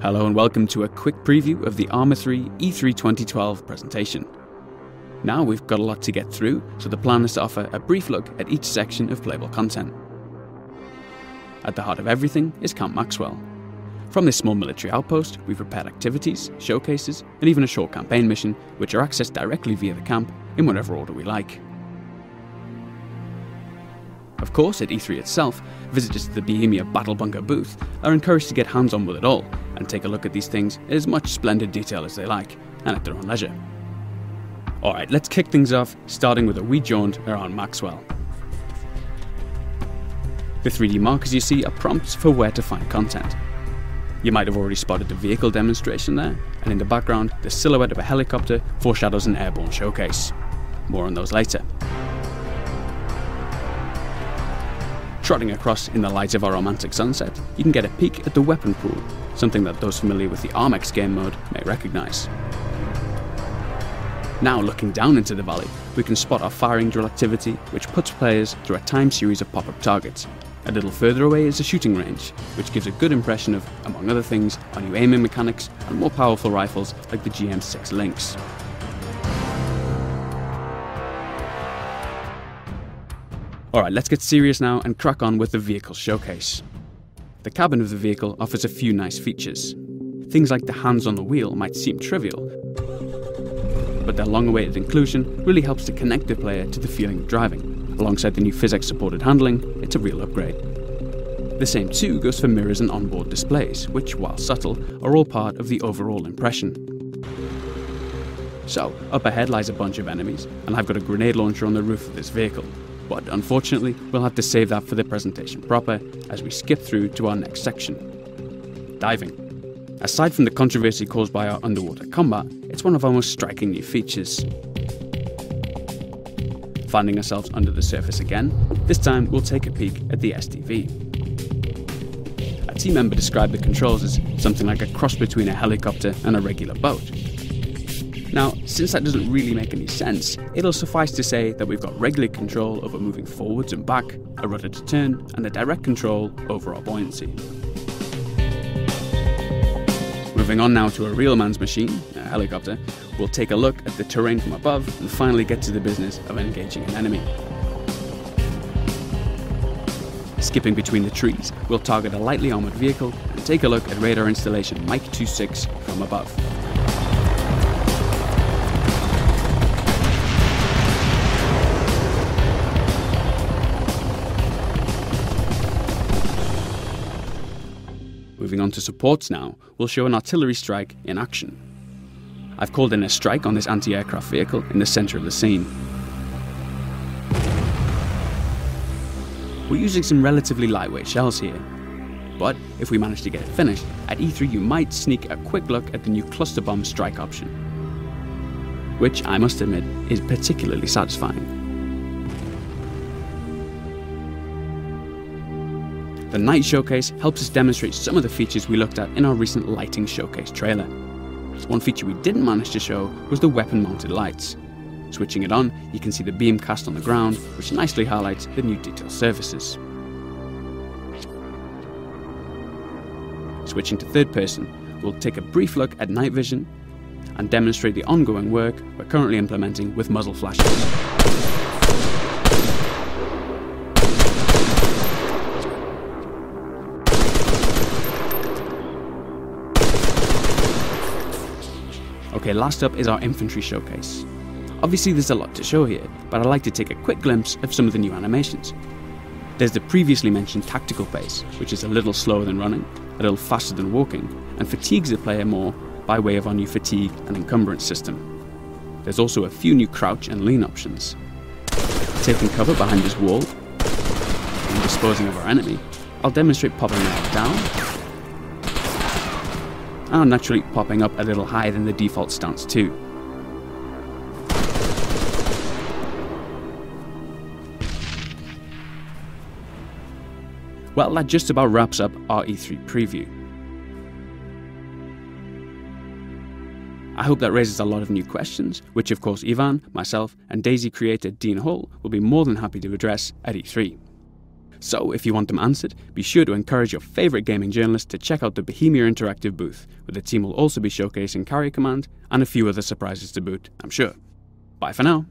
Hello and welcome to a quick preview of the Arma 3 E3 2012 presentation. Now we've got a lot to get through, so the plan is to offer a brief look at each section of playable content. At the heart of everything is Camp Maxwell. From this small military outpost, we've prepared activities, showcases, and even a short campaign mission, which are accessed directly via the camp in whatever order we like. Of course, at E3 itself, visitors to the Bohemia Battle Bunker booth are encouraged to get hands-on with it all and take a look at these things in as much splendid detail as they like, and at their own leisure. Alright, let's kick things off, starting with a wee jaunt around Maxwell. The 3D markers you see are prompts for where to find content. You might have already spotted the vehicle demonstration there, and in the background, the silhouette of a helicopter foreshadows an airborne showcase. More on those later. Trotting across in the light of our romantic sunset, you can get a peek at the weapon pool, something that those familiar with the Armex game mode may recognise. Now looking down into the valley, we can spot our firing drill activity, which puts players through a timed series of pop-up targets. A little further away is a shooting range, which gives a good impression of, among other things, our new aiming mechanics and more powerful rifles like the GM6 Lynx. Alright, let's get serious now and crack on with the vehicle showcase. The cabin of the vehicle offers a few nice features. Things like the hands on the wheel might seem trivial, but their long-awaited inclusion really helps to connect the player to the feeling of driving. Alongside the new physics-supported handling, it's a real upgrade. The same too goes for mirrors and onboard displays, which, while subtle, are all part of the overall impression. So, up ahead lies a bunch of enemies, and I've got a grenade launcher on the roof of this vehicle. But unfortunately, we'll have to save that for the presentation proper, as we skip through to our next section. Diving. Aside from the controversy caused by our underwater combat, it's one of our most striking new features. Finding ourselves under the surface again, this time we'll take a peek at the SDV. A team member described the controls as something like a cross between a helicopter and a regular boat. Now, since that doesn't really make any sense, it'll suffice to say that we've got regular control over moving forwards and back, a rudder to turn, and a direct control over our buoyancy. Moving on now to a real man's machine, a helicopter, we'll take a look at the terrain from above and finally get to the business of engaging an enemy. Skipping between the trees, we'll target a lightly armoured vehicle and take a look at radar installation Mike 26 from above. Moving on to supports now, we'll show an artillery strike in action. I've called in a strike on this anti-aircraft vehicle in the centre of the scene. We're using some relatively lightweight shells here, but if we manage to get it finished, at E3 you might sneak a quick look at the new cluster bomb strike option, which I must admit is particularly satisfying. The night showcase helps us demonstrate some of the features we looked at in our recent lighting showcase trailer. One feature we didn't manage to show was the weapon mounted lights. Switching it on, you can see the beam cast on the ground, which nicely highlights the new detail surfaces. Switching to third person, we'll take a brief look at night vision and demonstrate the ongoing work we're currently implementing with muzzle flashes. Okay, last up is our Infantry Showcase. Obviously there's a lot to show here, but I'd like to take a quick glimpse of some of the new animations. There's the previously mentioned tactical pace, which is a little slower than running, a little faster than walking, and fatigues the player more by way of our new fatigue and encumbrance system. There's also a few new crouch and lean options. Taking cover behind this wall and disposing of our enemy, I'll demonstrate popping that down, and naturally popping up a little higher than the default stance too. Well, that just about wraps up our E3 preview. I hope that raises a lot of new questions, which of course Ivan, myself and Daisy creator Dean Hull will be more than happy to address at E3. So if you want them answered, be sure to encourage your favourite gaming journalist to check out the Bohemia Interactive booth, where the team will also be showcasing Carrier Command and a few other surprises to boot, I'm sure. Bye for now.